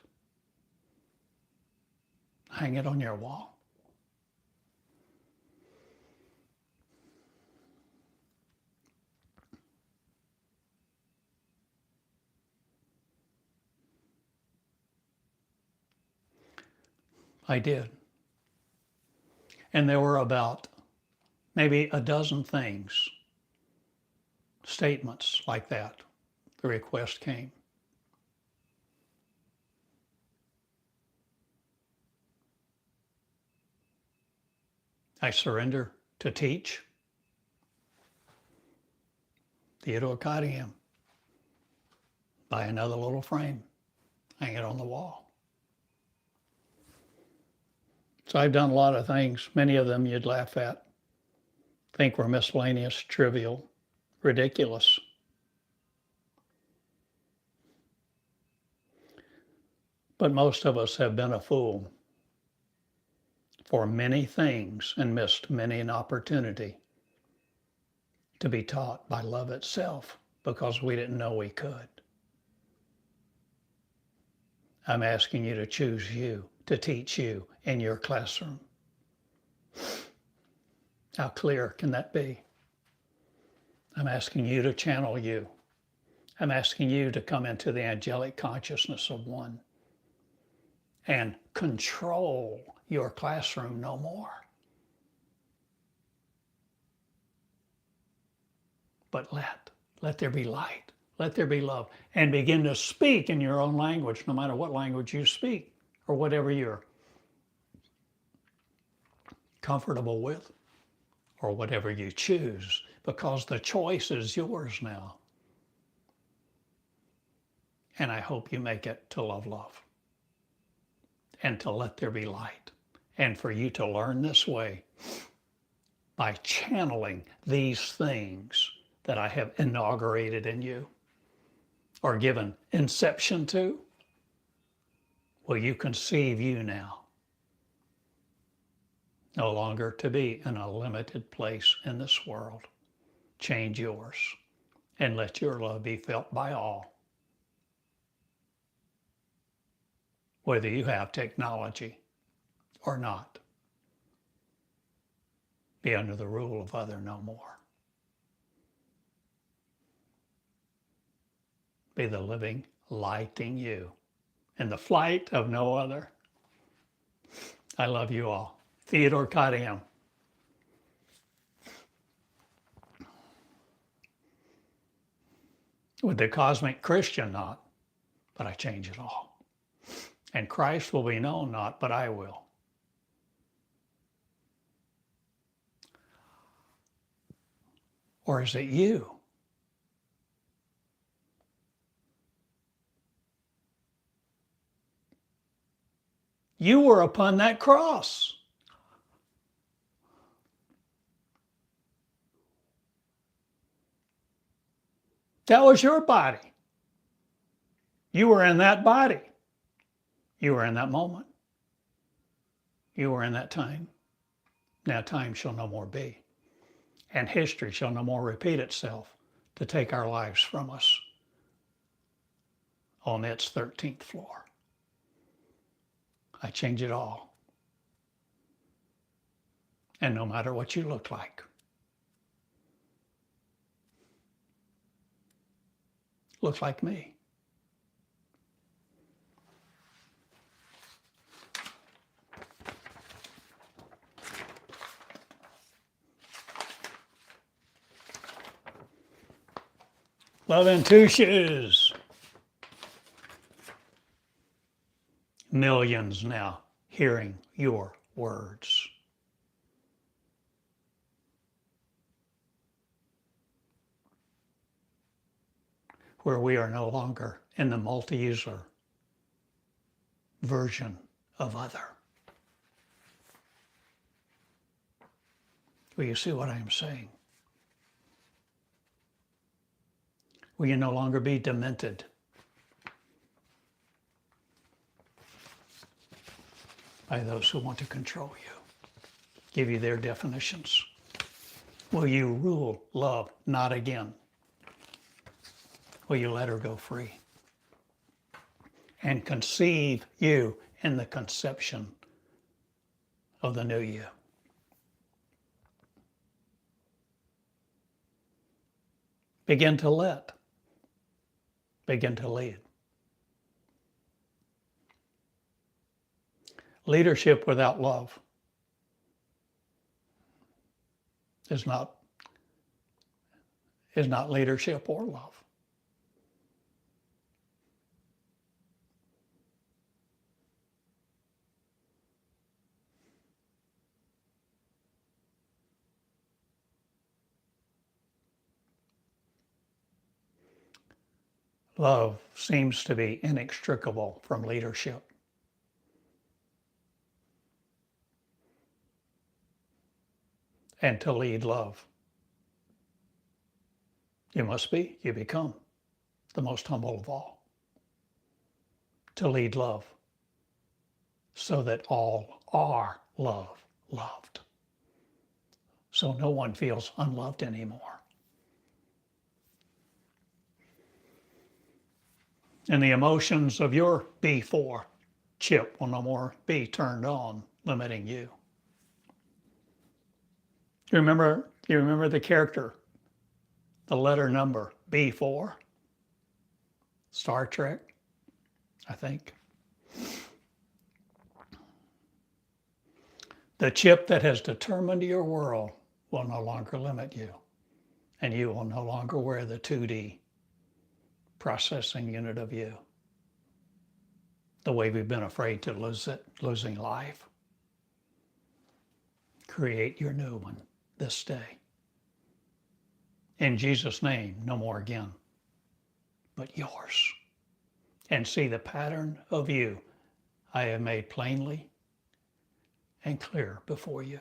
Hang it on your wall. I did. And there were about maybe a dozen things, statements like that. The request came. I surrender to teach. Theodore Cottingham. Buy another little frame. Hang it on the wall. So I've done a lot of things. Many of them you'd laugh at, think were miscellaneous, trivial, ridiculous. But most of us have been a fool for many things and missed many an opportunity to be taught by love itself because we didn't know we could. I'm asking you to choose you, to teach you in your classroom. How clear can that be? I'm asking you to channel you. I'm asking you to come into the angelic consciousness of one and control your classroom no more. But let there be light. Let there be love. And begin to speak in your own language, no matter what language you speak or whatever you're comfortable with or whatever you choose, because the choice is yours now. And I hope you make it to love and to let there be light, and for you to learn this way by channeling these things that I have inaugurated in you or given inception to. Will you conceive you now? No longer to be in a limited place in this world. Change yours and let your love be felt by all. Whether you have technology or not. Be under the rule of other no more. Be the living lighting you in the flight of no other. I love you all. Theodore Cottingham. With the cosmic Christian not, but I change it all. And Christ will be known not, but I will. Or is it you? You were upon that cross. That was your body. You were in that body. You were in that moment. You were in that time. Now time shall no more be. And history shall no more repeat itself to take our lives from us on its 13th floor. I change it all. And no matter what you look like, look like me. Love in two shoes. Millions now hearing your words. Where we are no longer in the multi-user version of other. Will you see what I am saying? Will you no longer be demented by those who want to control you, give you their definitions? Will you rule love not again? Will you let her go free and conceive you in the conception of the new you? Begin to let, begin to lead. Leadership without love is not leadership or love. Love seems to be inextricable from leadership. And to lead love, you become the most humble of all. To lead love so that all are loved. So no one feels unloved anymore. And the emotions of your B4 chip will no more be turned on, limiting you. You remember the character, the letter number B4? Star Trek, I think. The chip that has determined your world will no longer limit you, and you will no longer wear the 2D processing unit of you, the way we've been afraid to lose it, losing life. Create your new one this day. In Jesus' name, no more again, but yours. And see the pattern of you I have made plainly and clear before you.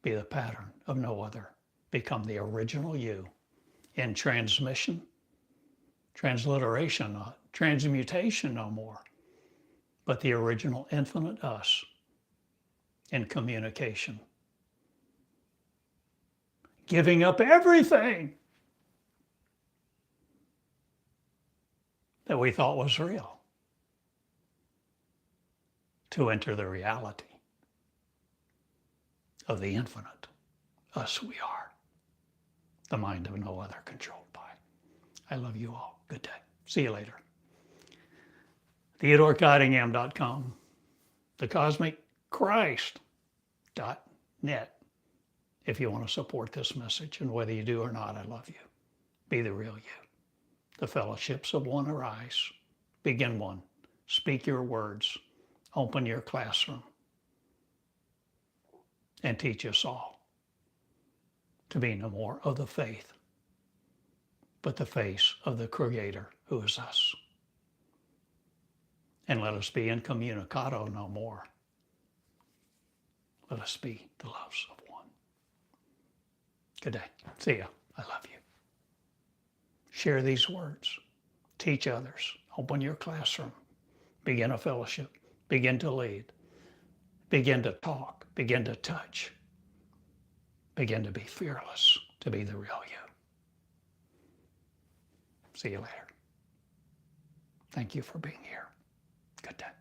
Be the pattern of no other. Become the original you in transmission, transliteration, not transmutation no more, but the original infinite us in communication. Giving up everything that we thought was real to enter the reality of the infinite us we are, the mind of no other controlled by. I love you all. Good day. See you later. TheodoreCottingham.com, thecosmicchrist.net. If you want to support this message, and whether you do or not, I love you. Be the real you. The fellowships of one arise. Begin one. Speak your words. Open your classroom. And teach us all to be no more of the faith, but the face of the Creator who is us. And let us be incommunicado no more. Let us be the loves of one. Good day. See ya. I love you. Share these words. Teach others. Open your classroom. Begin a fellowship. Begin to lead. Begin to talk. Begin to touch. Begin to be fearless, to be the real you. See you later. Thank you for being here. Good day.